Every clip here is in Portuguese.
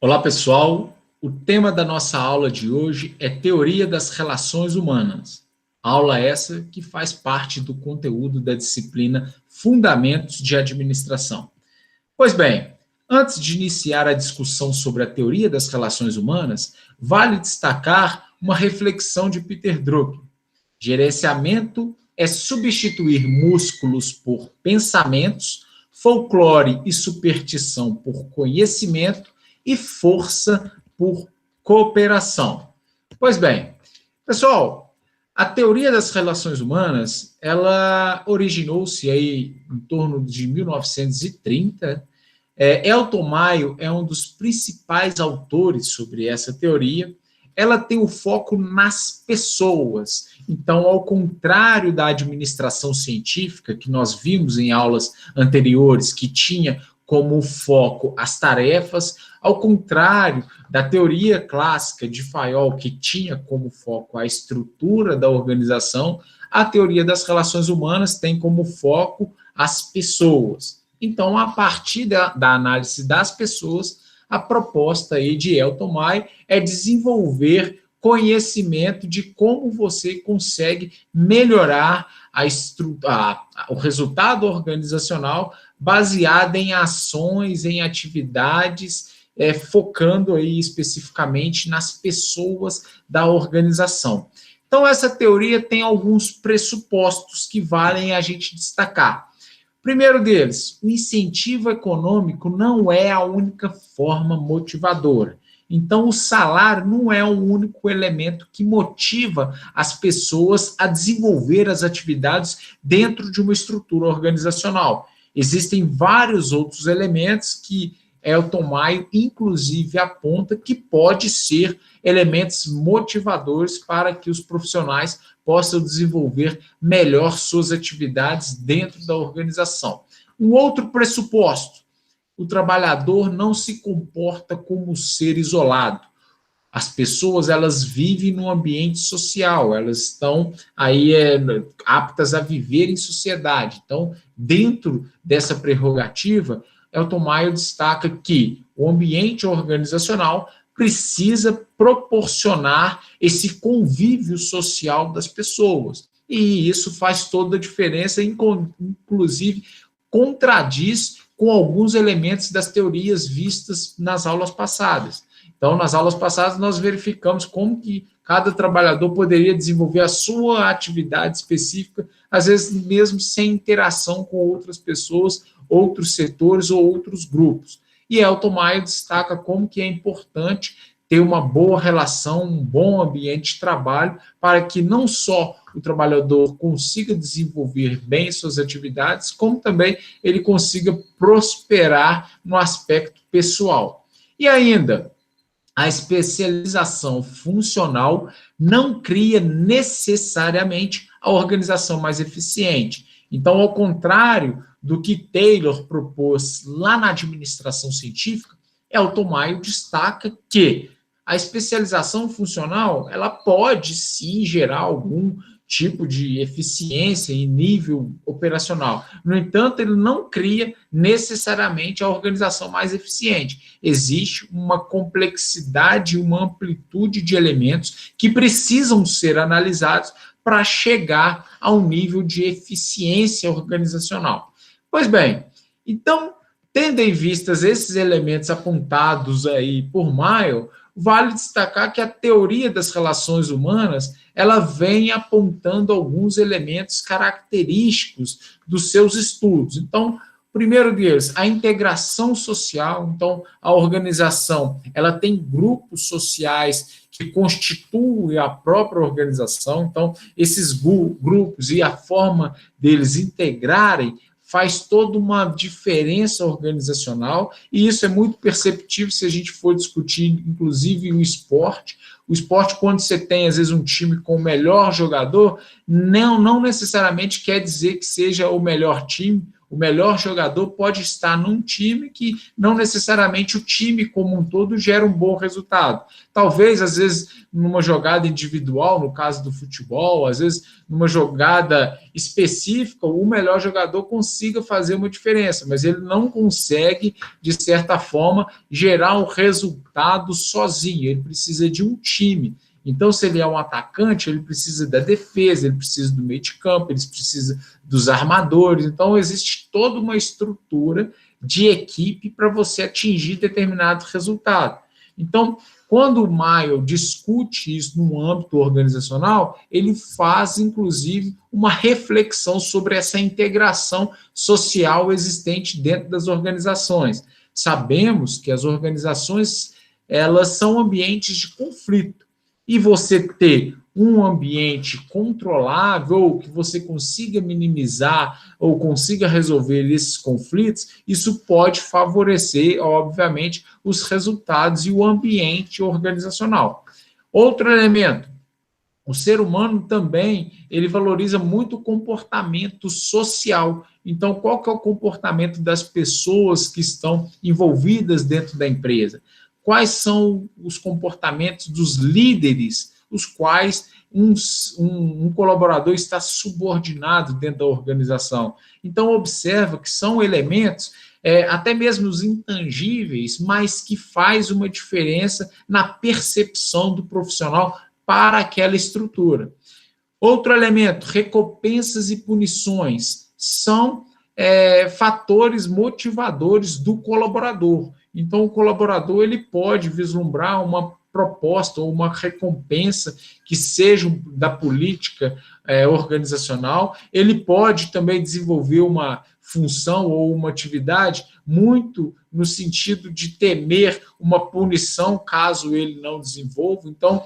Olá, pessoal. O tema da nossa aula de hoje é Teoria das Relações Humanas. Aula essa que faz parte do conteúdo da disciplina Fundamentos de Administração. Pois bem, antes de iniciar a discussão sobre a teoria das relações humanas, vale destacar uma reflexão de Peter Drucker. Gerenciamento é substituir músculos por pensamentos, folclore e superstição por conhecimento e força por cooperação. Pois bem, pessoal, a teoria das relações humanas, ela originou-se aí em torno de 1930. Elton Mayo é um dos principais autores sobre essa teoria. Ela tem o foco nas pessoas. Então, ao contrário da administração científica, que nós vimos em aulas anteriores, que tinha como foco as tarefas, ao contrário da teoria clássica de Fayol, que tinha como foco a estrutura da organização, a teoria das relações humanas tem como foco as pessoas. Então, a partir da análise das pessoas, a proposta aí de Elton Mayo é desenvolver conhecimento de como você consegue melhorar o resultado organizacional baseado em ações, em atividades, focando aí especificamente nas pessoas da organização. Então, essa teoria tem alguns pressupostos que valem a gente destacar. Primeiro deles, o incentivo econômico não é a única forma motivadora. Então, o salário não é o único elemento que motiva as pessoas a desenvolver as atividades dentro de uma estrutura organizacional. Existem vários outros elementos que Elton Mayo, inclusive, aponta que pode ser elementos motivadores para que os profissionais possam desenvolver melhor suas atividades dentro da organização. Um outro pressuposto: o trabalhador não se comporta como um ser isolado. As pessoas, elas vivem num ambiente social, elas estão aí aptas a viver em sociedade. Então, dentro dessa prerrogativa, Elton Mayo destaca que o ambiente organizacional precisa proporcionar esse convívio social das pessoas. E isso faz toda a diferença, inclusive contradiz com alguns elementos das teorias vistas nas aulas passadas. Então, nas aulas passadas, nós verificamos como que cada trabalhador poderia desenvolver a sua atividade específica, às vezes mesmo sem interação com outras pessoas, outros setores ou outros grupos. E Elton Mayo destaca como que é importante ter uma boa relação, um bom ambiente de trabalho, para que não só o trabalhador consiga desenvolver bem suas atividades, como também ele consiga prosperar no aspecto pessoal. E ainda, a especialização funcional não cria necessariamente a organização mais eficiente. Então, ao contrário do que Taylor propôs lá na administração científica, Elton Mayo destaca que a especialização funcional, ela pode sim gerar algum tipo de eficiência em nível operacional. No entanto, ele não cria necessariamente a organização mais eficiente. Existe uma complexidade, uma amplitude de elementos que precisam ser analisados para chegar a um nível de eficiência organizacional. Pois bem, então, tendo em vista esses elementos apontados aí por Mayo, vale destacar que a teoria das relações humanas, ela vem apontando alguns elementos característicos dos seus estudos. Então, primeiro deles, a integração social. Então, a organização, ela tem grupos sociais que constituem a própria organização. Então, esses grupos e a forma deles integrarem faz toda uma diferença organizacional, e isso é muito perceptível se a gente for discutir, inclusive, o esporte. O esporte, quando você tem, às vezes, um time com o melhor jogador, não necessariamente quer dizer que seja o melhor time O melhor jogador pode estar num time que não necessariamente o time como um todo gera um bom resultado. Talvez, às vezes, numa jogada individual, no caso do futebol, às vezes, numa jogada específica, o melhor jogador consiga fazer uma diferença, mas ele não consegue, de certa forma, gerar um resultado sozinho. Ele precisa de um time. Então, se ele é um atacante, ele precisa da defesa, ele precisa do meio de campo, ele precisa dos armadores. Então, existe toda uma estrutura de equipe para você atingir determinado resultado. Então, quando o Maio discute isso no âmbito organizacional, ele faz, inclusive, uma reflexão sobre essa integração social existente dentro das organizações. Sabemos que as organizações, elas são ambientes de conflito. E você ter um ambiente controlável, ou que você consiga minimizar ou consiga resolver esses conflitos, isso pode favorecer, obviamente, os resultados e o ambiente organizacional. Outro elemento, o ser humano também, ele valoriza muito o comportamento social. Então, qual que é o comportamento das pessoas que estão envolvidas dentro da empresa? Quais são os comportamentos dos líderes, os quais um colaborador está subordinado dentro da organização? Então, observa que são elementos, até mesmo os intangíveis, mas que faz uma diferença na percepção do profissional para aquela estrutura. Outro elemento, recompensas e punições, são fatores motivadores do colaborador. Então, o colaborador ele pode vislumbrar uma proposta ou uma recompensa que seja da política organizacional. Ele pode também desenvolver uma função ou uma atividade muito no sentido de temer uma punição caso ele não desenvolva. Então,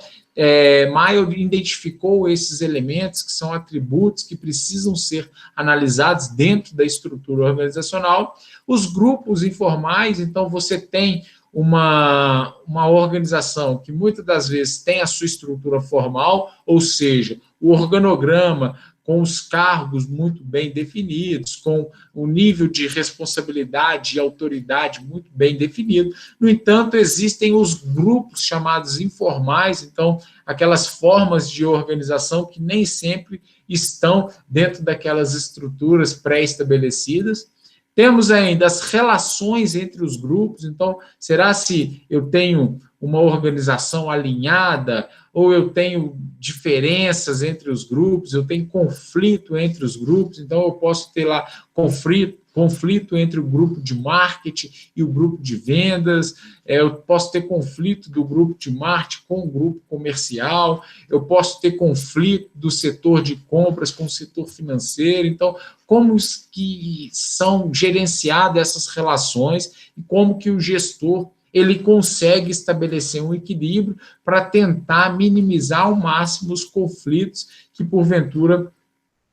Maio identificou esses elementos que são atributos que precisam ser analisados dentro da estrutura organizacional. Os grupos informais, então você tem uma organização que muitas das vezes tem a sua estrutura formal, ou seja, o organograma com os cargos muito bem definidos, com o nível de responsabilidade e autoridade muito bem definido. No entanto, existem os grupos chamados informais, então, aquelas formas de organização que nem sempre estão dentro daquelas estruturas pré-estabelecidas. Temos ainda as relações entre os grupos, então, será se eu tenho uma organização alinhada, ou eu tenho diferenças entre os grupos, eu tenho conflito entre os grupos, então eu posso ter lá conflito entre o grupo de marketing e o grupo de vendas, eu posso ter conflito do grupo de marketing com o grupo comercial, eu posso ter conflito do setor de compras com o setor financeiro. Então, como que são gerenciadas essas relações e como que o gestor ele consegue estabelecer um equilíbrio para tentar minimizar ao máximo os conflitos que, porventura,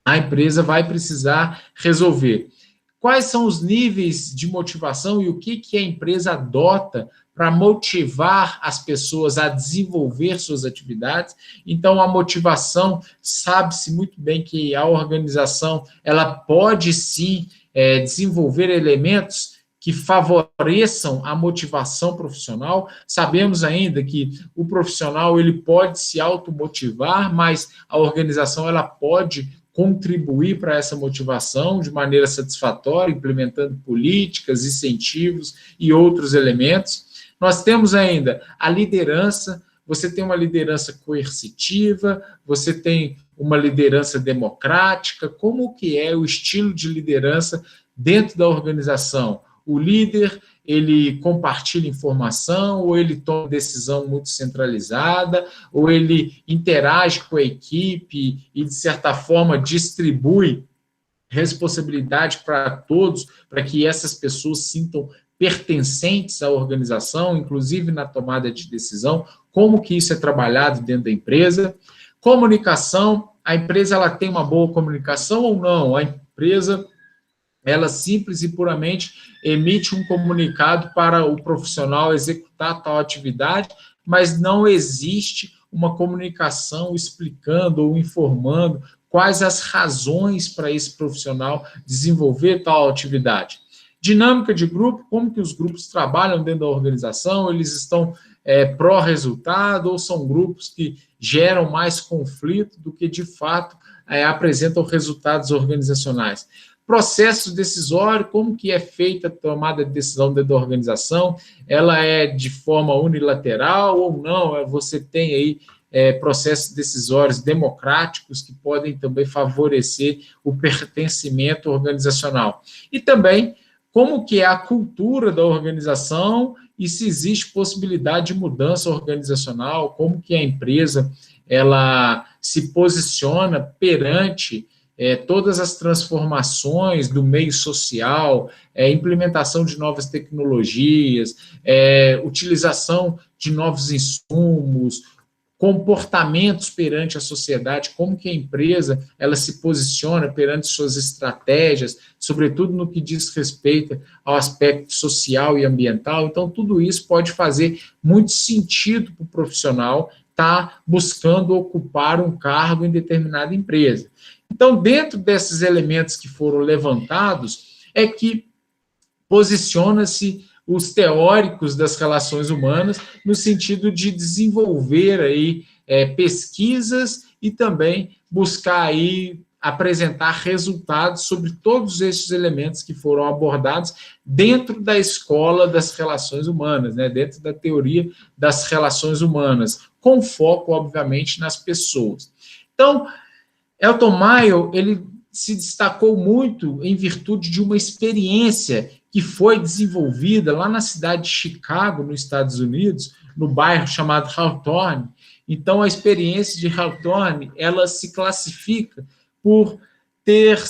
a empresa vai precisar resolver. Quais são os níveis de motivação e o que a empresa adota para motivar as pessoas a desenvolver suas atividades? Então, a motivação, sabe-se muito bem que a organização ela pode, sim, desenvolver elementos que favoreçam a motivação profissional. Sabemos ainda que o profissional ele pode se automotivar, mas a organização ela pode contribuir para essa motivação de maneira satisfatória, implementando políticas, incentivos e outros elementos. Nós temos ainda a liderança. Você tem uma liderança coercitiva, você tem uma liderança democrática. Como que é o estilo de liderança dentro da organização? O líder, ele compartilha informação, ou ele toma decisão muito centralizada, ou ele interage com a equipe e, de certa forma, distribui responsabilidade para todos, para que essas pessoas sintam pertencentes à organização, inclusive na tomada de decisão. Como que isso é trabalhado dentro da empresa? Comunicação, a empresa ela tem uma boa comunicação ou não? A empresa ela simples e puramente emite um comunicado para o profissional executar tal atividade, mas não existe uma comunicação explicando ou informando quais as razões para esse profissional desenvolver tal atividade. Dinâmica de grupo, como que os grupos trabalham dentro da organização, eles estão pró-resultado ou são grupos que geram mais conflito do que, de fato, apresentam resultados organizacionais. Processo decisório, como que é feita a tomada de decisão dentro da organização, ela é de forma unilateral ou não, você tem aí processos decisórios democráticos que podem também favorecer o pertencimento organizacional. E também como que é a cultura da organização e se existe possibilidade de mudança organizacional, como que a empresa ela se posiciona perante todas as transformações do meio social, implementação de novas tecnologias, utilização de novos insumos, comportamentos perante a sociedade, como que a empresa ela se posiciona perante suas estratégias, sobretudo no que diz respeito ao aspecto social e ambiental. Então, tudo isso pode fazer muito sentido para o profissional estar buscando ocupar um cargo em determinada empresa. Então, dentro desses elementos que foram levantados, é que posiciona-se os teóricos das relações humanas no sentido de desenvolver aí pesquisas e também buscar aí apresentar resultados sobre todos esses elementos que foram abordados dentro da escola das relações humanas, né, dentro da teoria das relações humanas, com foco, obviamente, nas pessoas. Então, Elton Mayo, ele se destacou muito em virtude de uma experiência que foi desenvolvida lá na cidade de Chicago, nos Estados Unidos, no bairro chamado Hawthorne. Então, a experiência de Hawthorne, ela se classifica por ter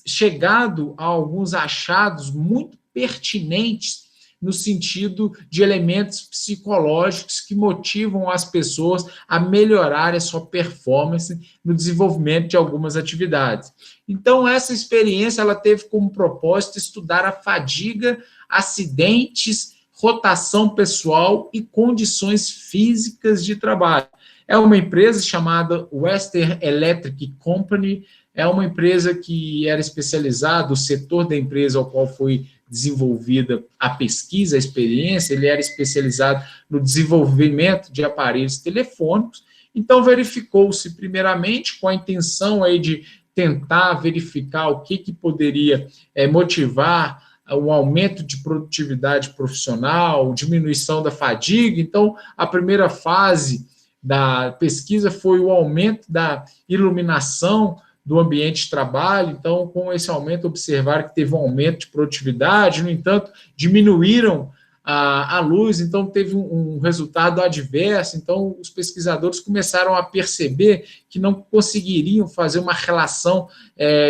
chegado a alguns achados muito pertinentes no sentido de elementos psicológicos que motivam as pessoas a melhorar a sua performance no desenvolvimento de algumas atividades. Então, essa experiência ela teve como propósito estudar a fadiga, acidentes, rotação pessoal e condições físicas de trabalho. É uma empresa chamada Western Electric Company, é uma empresa que era especializada, o setor da empresa ao qual foi desenvolvida a pesquisa, a experiência, ele era especializado no desenvolvimento de aparelhos telefônicos. Então, verificou-se primeiramente com a intenção aí de tentar verificar o que poderia motivar o aumento de produtividade profissional, diminuição da fadiga. Então, a primeira fase da pesquisa foi o aumento da iluminação do ambiente de trabalho. Então, com esse aumento, observaram que teve um aumento de produtividade, no entanto, diminuíram a luz, então teve um resultado adverso. Então, os pesquisadores começaram a perceber que não conseguiriam fazer uma relação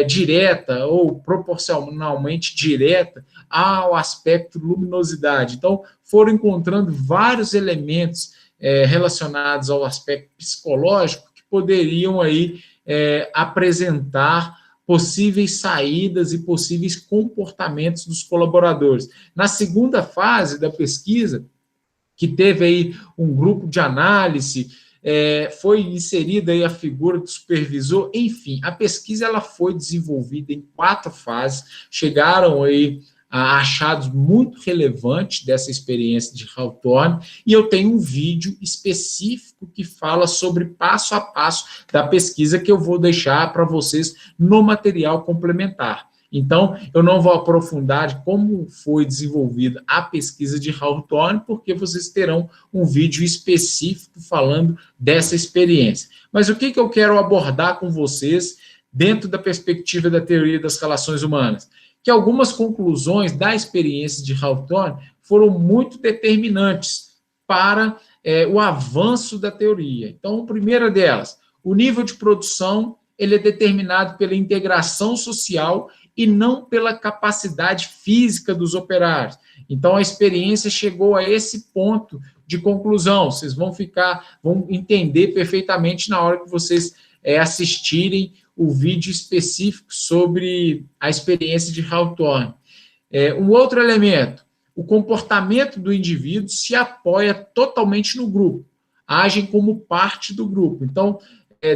direta ou proporcionalmente direta ao aspecto luminosidade. Então, foram encontrando vários elementos relacionados ao aspecto psicológico que poderiam aí apresentar possíveis saídas e possíveis comportamentos dos colaboradores. Na segunda fase da pesquisa, que teve aí um grupo de análise, foi inserida aí a figura do supervisor, enfim, a pesquisa ela foi desenvolvida em 4 fases, chegaram aí a achados muito relevantes dessa experiência de Hawthorne, e eu tenho um vídeo específico que fala sobre passo a passo da pesquisa que eu vou deixar para vocês no material complementar. Então, eu não vou aprofundar de como foi desenvolvida a pesquisa de Hawthorne, porque vocês terão um vídeo específico falando dessa experiência. Mas o que eu quero abordar com vocês dentro da perspectiva da teoria das relações humanas? Que algumas conclusões da experiência de Hawthorne foram muito determinantes para o avanço da teoria. Então, a primeira delas, o nível de produção ele é determinado pela integração social e não pela capacidade física dos operários. Então, a experiência chegou a esse ponto de conclusão. Vocês vão entender perfeitamente na hora que vocês assistirem o vídeo específico sobre a experiência de Hawthorne. Um outro elemento, o comportamento do indivíduo se apoia totalmente no grupo, agem como parte do grupo. Então,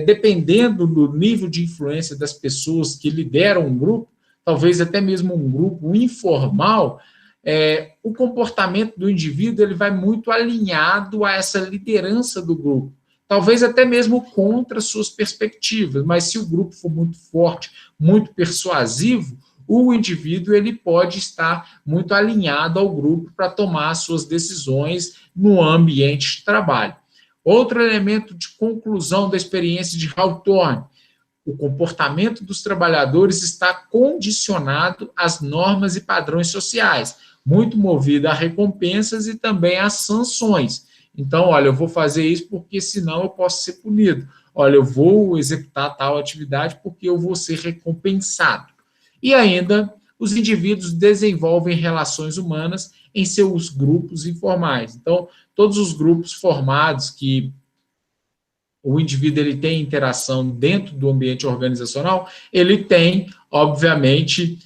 dependendo do nível de influência das pessoas que lideram um grupo, talvez até mesmo um grupo informal, o comportamento do indivíduo ele vai muito alinhado a essa liderança do grupo. Talvez até mesmo contra suas perspectivas, mas se o grupo for muito forte, muito persuasivo, o indivíduo ele pode estar muito alinhado ao grupo para tomar suas decisões no ambiente de trabalho. Outro elemento de conclusão da experiência de Hawthorne: o comportamento dos trabalhadores está condicionado às normas e padrões sociais, muito movido a recompensas e também a sanções. Então, olha, eu vou fazer isso porque senão eu posso ser punido. Olha, eu vou executar tal atividade porque eu vou ser recompensado. E ainda, os indivíduos desenvolvem relações humanas em seus grupos informais. Então, todos os grupos formados que o indivíduo ele tem interação dentro do ambiente organizacional, ele tem, obviamente,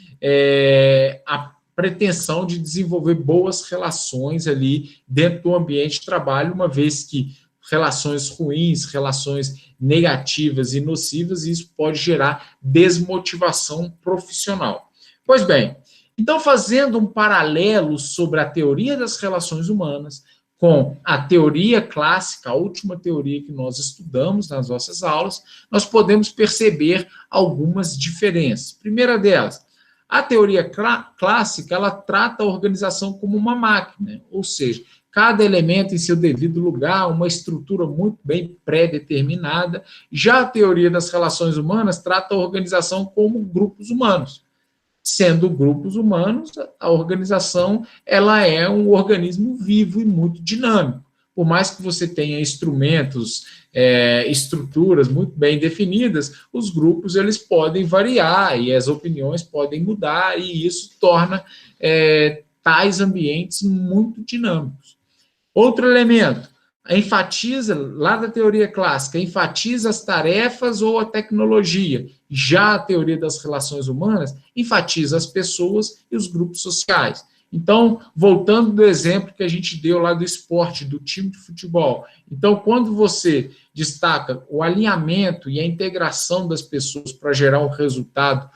a pretensão de desenvolver boas relações ali dentro do ambiente de trabalho, uma vez que relações ruins, relações negativas e nocivas, isso pode gerar desmotivação profissional. Pois bem, então fazendo um paralelo sobre a teoria das relações humanas com a teoria clássica, a última teoria que nós estudamos nas nossas aulas, nós podemos perceber algumas diferenças. Primeira delas, a teoria clássica, ela trata a organização como uma máquina, ou seja, cada elemento em seu devido lugar, uma estrutura muito bem pré-determinada. Já a teoria das relações humanas trata a organização como grupos humanos. Sendo grupos humanos, a organização ela é um organismo vivo e muito dinâmico. Por mais que você tenha instrumentos, estruturas muito bem definidas, os grupos eles podem variar e as opiniões podem mudar, e isso torna tais ambientes muito dinâmicos. Outro elemento, enfatiza, lá da teoria clássica, enfatiza as tarefas ou a tecnologia. Já a teoria das relações humanas enfatiza as pessoas e os grupos sociais. Então, voltando do exemplo que a gente deu lá do esporte, do time de futebol. Então, quando você destaca o alinhamento e a integração das pessoas para gerar um resultado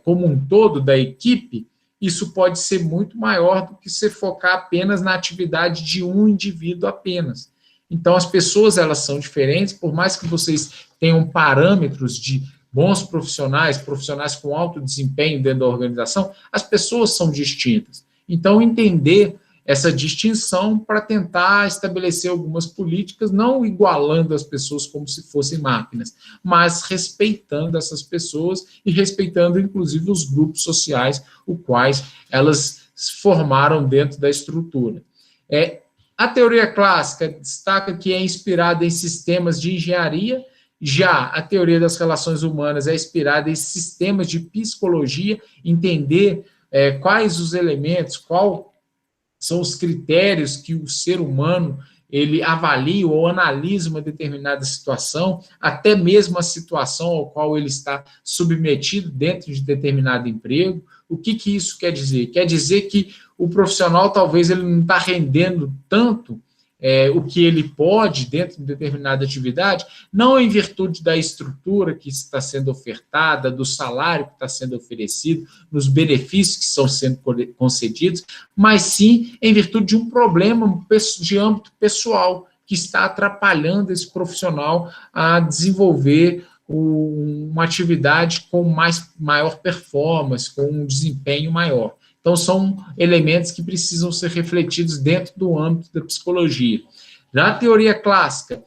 como um todo da equipe, isso pode ser muito maior do que você focar apenas na atividade de um indivíduo apenas. Então, as pessoas, elas são diferentes, por mais que vocês tenham parâmetros de bons profissionais, profissionais com alto desempenho dentro da organização, as pessoas são distintas. Então, entender essa distinção para tentar estabelecer algumas políticas, não igualando as pessoas como se fossem máquinas, mas respeitando essas pessoas e respeitando, inclusive, os grupos sociais, os quais elas formaram dentro da estrutura. A teoria clássica destaca que é inspirada em sistemas de engenharia. Já a teoria das relações humanas é inspirada em sistemas de psicologia, entender quais os elementos, qual são os critérios que o ser humano ele avalia ou analisa uma determinada situação, até mesmo a situação ao qual ele está submetido dentro de determinado emprego. O que isso quer dizer? Quer dizer que o profissional talvez ele não está rendendo tanto o que ele pode dentro de determinada atividade, não em virtude da estrutura que está sendo ofertada, do salário que está sendo oferecido, dos benefícios que estão sendo concedidos, mas sim em virtude de um problema de âmbito pessoal que está atrapalhando esse profissional a desenvolver uma atividade com maior performance, com um desempenho maior. Então, são elementos que precisam ser refletidos dentro do âmbito da psicologia. Já a teoria clássica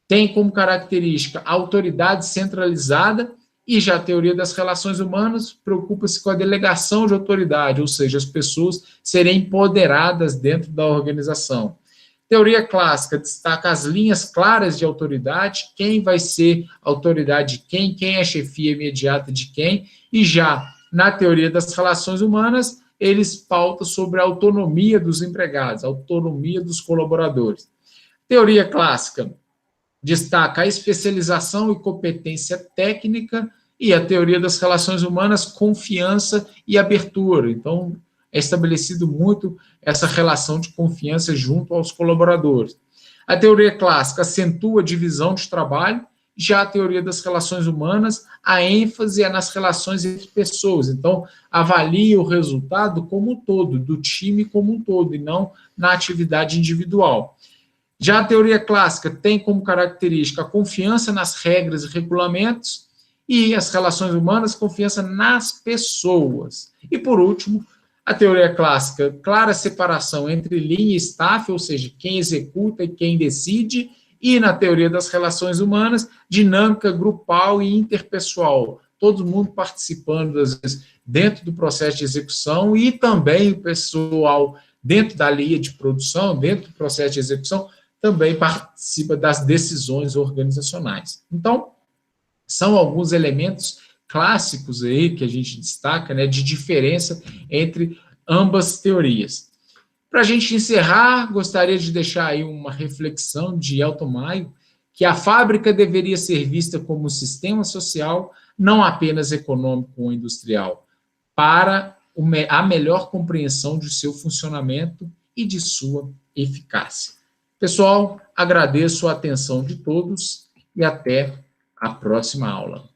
tem como característica a autoridade centralizada, e já a teoria das relações humanas preocupa-se com a delegação de autoridade, ou seja, as pessoas serem empoderadas dentro da organização. Teoria clássica destaca as linhas claras de autoridade, quem vai ser autoridade de quem é a chefia imediata de quem, e já na teoria das relações humanas, eles pautam sobre a autonomia dos empregados, a autonomia dos colaboradores. Teoria clássica destaca a especialização e competência técnica, e a teoria das relações humanas, confiança e abertura. Então, é estabelecido muito essa relação de confiança junto aos colaboradores. A teoria clássica acentua a divisão de trabalho, Já a teoria das relações humanas, a ênfase é nas relações entre pessoas. Então, avalia o resultado como um todo, do time como um todo, e não na atividade individual. Já a teoria clássica tem como característica a confiança nas regras e regulamentos, e as relações humanas, confiança nas pessoas. E, por último, a teoria clássica, clara separação entre linha e staff, ou seja, quem executa e quem decide, e na teoria das relações humanas, dinâmica grupal e interpessoal, todo mundo participando, às vezes, dentro do processo de execução e também o pessoal dentro da linha de produção, dentro do processo de execução, também participa das decisões organizacionais. Então, são alguns elementos clássicos aí que a gente destaca, né, de diferença entre ambas teorias. Para a gente encerrar, gostaria de deixar aí uma reflexão de Elton Maio, que a fábrica deveria ser vista como um sistema social, não apenas econômico ou industrial, para a melhor compreensão de seu funcionamento e de sua eficácia. Pessoal, agradeço a atenção de todos e até a próxima aula.